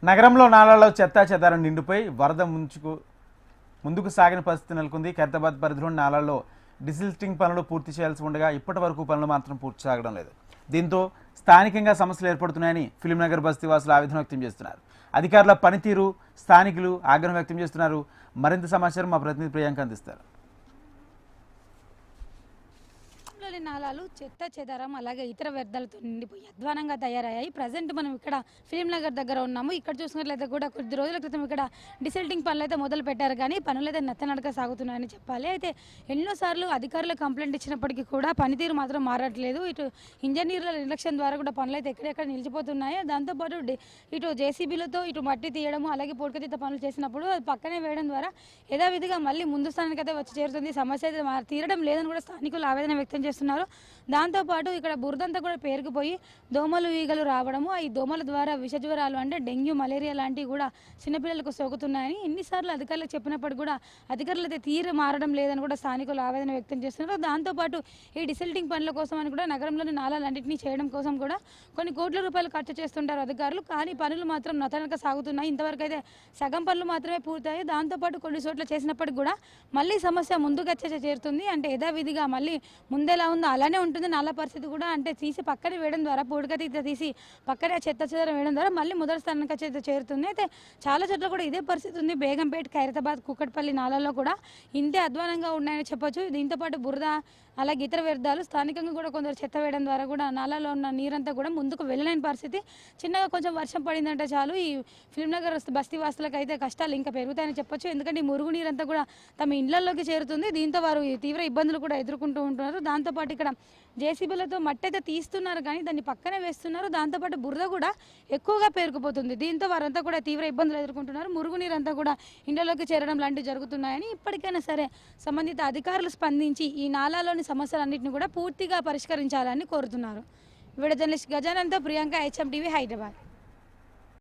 నగరంలో నాలాల్లో చెత్తా చెదారం నిండిపోయి వరద ముందుకు సాగిన పరిస్థితి నెలకొంది. ఖైరతాబాద్ పరిధిలోని నాలాల్లో డిసిల్టింగ్ పనులు పూర్తి చేయాల్సి ఉండగా ఇప్పటి వరకు పనులు మాత్రం పూర్తి సాగడం లేదు. దీంతో స్థానికంగా సమస్యలు ఏర్పడుతున్నాయని ఫిలింనగర్ బస్తీవాసులు ఆవేదన వ్యక్తం చేస్తున్నారు. అధికారుల పనితీరు స్థానికులు ఆగ్రహం వ్యక్తం చేస్తున్నారు. మరింత సమాచారం మా ప్రతినిధి ప్రియాంక అందిస్తారు. నాలాలు చెత్త చెదారం అలాగే ఇతర వ్యర్థాలతో నిండిపోయి అధ్వానంగా తయారయ్యాయి. ప్రజెంట్ మనం ఇక్కడ ఫిలింనగర్ దగ్గర ఉన్నాము. ఇక్కడ చూసినట్లయితే కూడా కొద్ది రోజుల క్రితం ఇక్కడ డిసెల్టింగ్ పనులు అయితే మొదలు పెట్టారు, కానీ పనులు అయితే నత్తనడక సాగుతున్నాయని చెప్పాలి. అయితే ఎన్నోసార్లు అధికారులు కంప్లైంట్ ఇచ్చినప్పటికీ కూడా పనితీరు మాత్రం మారట్లేదు. ఇటు ఇంజనీర్ల నిర్లక్ష్యం ద్వారా కూడా పనులు అయితే ఎక్కడెక్కడ నిలిచిపోతున్నాయి. దాంతోపాటు ఇటు జేసీబీలతో ఇటు మట్టి తీయడము అలాగే పూడికతీత పనులు చేసినప్పుడు అది పక్కనే వేయడం ద్వారా యథావిధిగా మళ్ళీ ముందు స్థానానికి అయితే వచ్చి చేరుతుంది. సమస్య అయితే తీరడం లేదని కూడా స్థానికులు ఆవేదన వ్యక్తం చేస్తున్నారు. దాంతోపాటు ఇక్కడ బురదంతా కూడా పేరుకుపోయి దోమలు ఈగలు రావడము, ఈ దోమల ద్వారా విషజ్వరాలు అంటే డెంగ్యూ మలేరియా లాంటివి కూడా చిన్నపిల్లలకు సోకుతున్నాయని ఎన్నిసార్లు అధికారులకు చెప్పినప్పటికీ కూడా అధికారులు అయితే తీరు మారడం లేదని కూడా స్థానికులు ఆవేదన వ్యక్తం చేస్తున్నారు. దాంతోపాటు ఈ డిసిల్టింగ్ పనుల కోసం అని కూడా నగరంలోని నాలాలన్నింటినీ చేయడం కోసం కూడా కొన్ని కోట్ల రూపాయలు ఖర్చు చేస్తుంటారు అధికారులు, కానీ పనులు మాత్రం నతనక సాగుతున్నాయి. ఇంతవరకు అయితే సగం పనులు మాత్రమే పూర్తయ్యాయి. దాంతోపాటు కొన్ని చోట్ల చేసినప్పటికి కూడా మళ్ళీ సమస్య ముందుకు వచ్చే చేరుతుంది. అంటే యథావిధిగా మళ్ళీ ముందెలా ఉందో అలానే ఉంటుంది. నాలా పరిస్థితి కూడా అంటే తీసి పక్కన వేయడం ద్వారా పూడికతీత తీసి పక్కనే చెత్త చెదరం వేయడం ద్వారా మళ్ళీ మొదటి స్థానానికి అయితే చేరుతుంది. అయితే చాలా చోట్ల కూడా ఇదే పరిస్థితి ఉంది. బేగంపేట, ఖైరతాబాద్, కుక్కట్పల్లి నాలాల్లో కూడా ఇంతే అధ్వానంగా ఉన్నాయని చెప్పొచ్చు. దీంతోపాటు బురద అలాగే ఇతర వ్యర్థాలు స్థానికంగా కూడా కొందరు చెత్త వేయడం ద్వారా కూడా నాలాలో ఉన్న నీరంతా కూడా ముందుకు వెళ్ళలేని పరిస్థితి. చిన్నగా కొంచెం వర్షం పడిందంటే చాలు ఈ ఫిలింనగర్ బస్తీవాసులకు అయితే కష్టాలు ఇంకా పెరుగుతాయని చెప్పొచ్చు. ఎందుకంటే ఈ మురుగు నీరంతా కూడా తమ ఇళ్లలోకి చేరుతుంది. దీంతో వారు తీవ్ర ఇబ్బందులు కూడా ఎదుర్కొంటూ ఉంటున్నారు. దాంతోపాటు ఇక్కడ జేసీబీలతో మట్టి అయితే తీస్తున్నారు, కానీ దాన్ని పక్కనే వేస్తున్నారు. దాంతోపాటు బురద కూడా ఎక్కువగా పేరుకుపోతుంది. దీంతో వారంతా కూడా తీవ్ర ఇబ్బందులు ఎదుర్కొంటున్నారు. మురుగునీరంతా కూడా ఇండ్లలోకి చేరడం లాంటివి జరుగుతున్నాయని ఇప్పటికైనా సరే సంబంధిత అధికారులు స్పందించి ఈ నాలాలోని సమస్యలన్నింటినీ కూడా పూర్తిగా పరిష్కరించాలని కోరుతున్నారు. వీడియో జర్నలిస్ట్ గజానంతో ప్రియాంక, HM టీవీ, హైదరాబాద్.